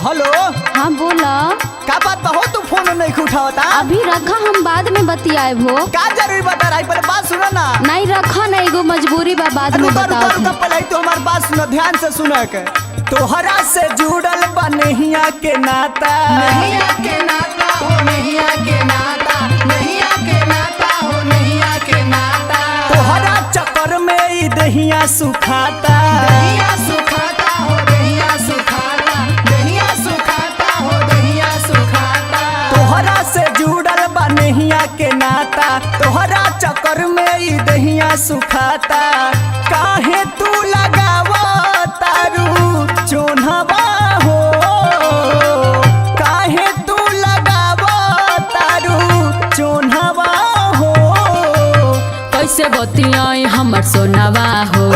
Hello. हाँ बोला। का बात हो तू फोन नहीं उठावता? अभी रखा, हम बाद में बतियाए हो। का जरूरी बता रहा है, पहले बात सुनो ना। नहीं रखा, नहीं एगो मजबूरी बा, बाद में बताओ। पहले तो हमारी बात सुनो, ध्यान से सुनो के। तोहरा से जुड़ल बा नहिया के नाता, नहिया के नाता हो, नहिया के नाता, नहिया के नाता हो, नहिया के नाता। तोहरा चक्कर में ई दहिया सुखाता, दहिया सुखाता हो, दहिया सुखाता, दहिया सुखाता हो, दहिया सुखाता। तोहरा से जुड़ल बा नहिया के नाता, तोहरा चक्कर में ई दहिया सुखाता। काहे तू लगावा तारू चोन्हवा हो, काहे तू लगावा तारू चोन्हवा हो। कैसे बतियाई हमर सोनावा हो,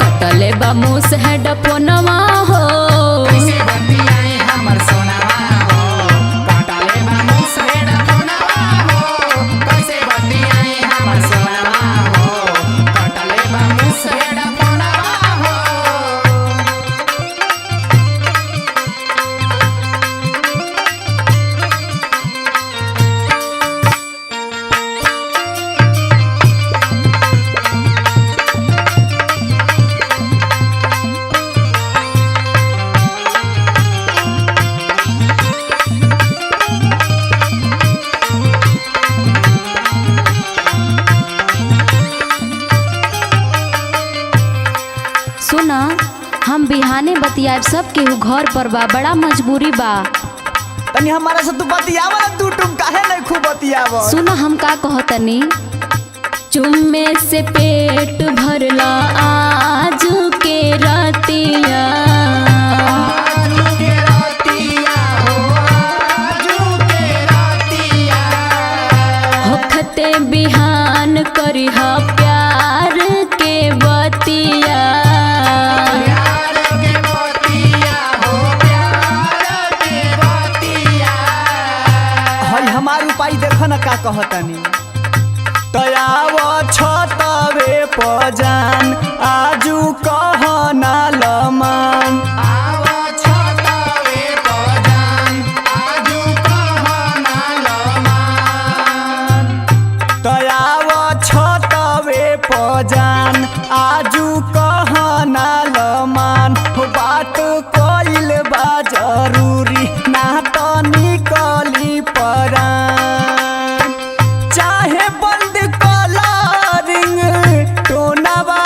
कटले बा मुँह से हेडफोनवा हो। कैसे बतियाई हमर सोनावा हो, कटले बा मुँह से हेडफोनवा हो। कैसे बतियाई हमर सोनावा हो, कटले बा मुँह से हेडफोनवा हो। सुना, हम बिहाने बतियाए, सब केहू घर पर बा, बड़ा मजबूरी बा। तनी हमारा से तू बतियावा, तू तुम काहे नहीं खूब बतियावा। सुना हम का कहतनी, चुम्मे से पेट भरला आज के रतिया, आजू के रातिया हो, आजू के रातिया। होखते बिहान करिहा प्यार के बतिया। प्यार के बतिया हो, प्यार के बतिया। हई हमार उपाय देख न का कहतनी। तयाव छतवे पजान आजू कहना लमान, आव छतवे पजान आजू कहना लमान। तयाव छतवे पजान आजू कहना लमान। बात कइल बा जरूरी, ना तो निकली परान। चाहे बंद कलरिंग टोनवा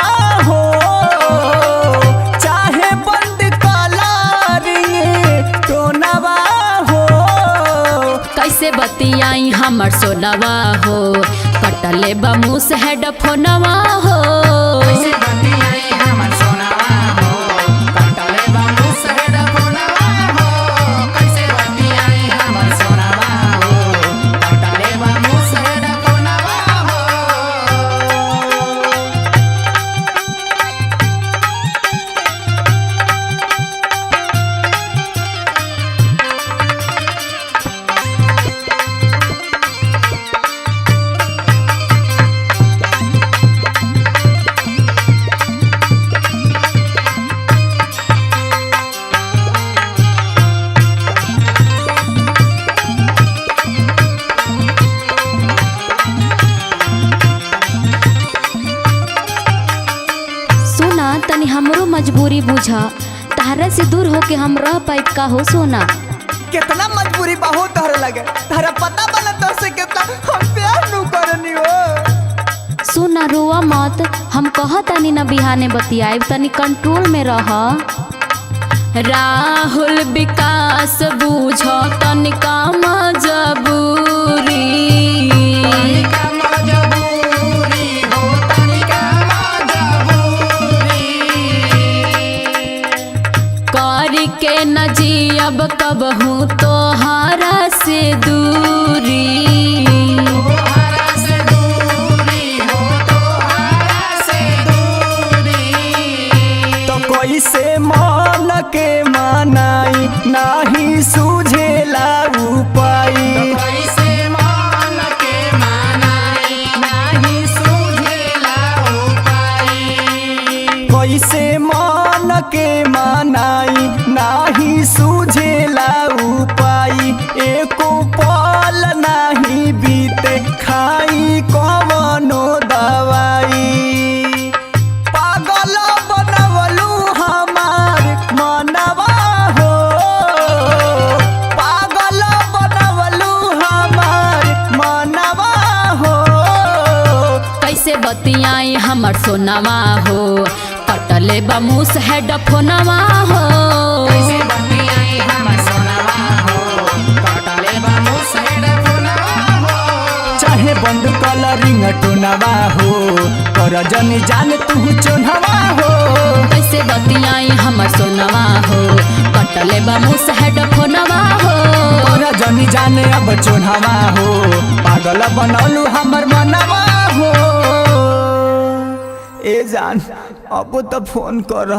हो, चाहे बंद कलरिंग टोनवा हो। कैसे बतियाई हमर सोनावा हो, कटले बा मुँह से हेडफोनवा हो। कैसे बतियाई हमर सोनावा हो, कटले बा मुँह से हेडफोनवा हो। कैसे बतियाई हमर सोनावा हो, कटले बा मुँह से हेडफोनवा हो। सुना, तनी हमरो मजबूरी बुझा, तारा से दूर होके हम रह पाइब का हो सोना। कितना मजबूरी बहुत तोहरे लगे, तारा पता बना तो से कितना हम प्यार नु करनी हो। सुना, रोआ मत, हम कहतानी न बिहाने बतियाए, तनी कंट्रोल में रह। राहुल विकास बूझ तनिका मजबूरी, तनिका मजबूरी हो, तनिका मजबूरी। करी के न जियब कबहू तोहरा से दूरी। तोहरा से दूरी हो, तोहरा से दूरी। तो कैसे मन के मनाई, नाही सूझेला उपाय। कैसे मन के मनाई, नाही सूझेला उपाय। कैसे मन के मनाई, नाही सूझेला बतियाई हमर सोनावा हो कटले बा मुँह से हेडफोनवा हो। कैसे बतियाई हमर सोनावा हो कटले बा मुँह से हेडफोनवा हो। चाहे बंद कलरिंग टोनवा हो कर जनी जान तू चोनवा हो। कैसे बतियाई हमर सोनावा हो कटले बा मुँह से हेडफोनवा हो। कर जनी जाने अब चोनवा हो पागल बनौलू हमर मनवा हो। ए जान अब तो फोन कर।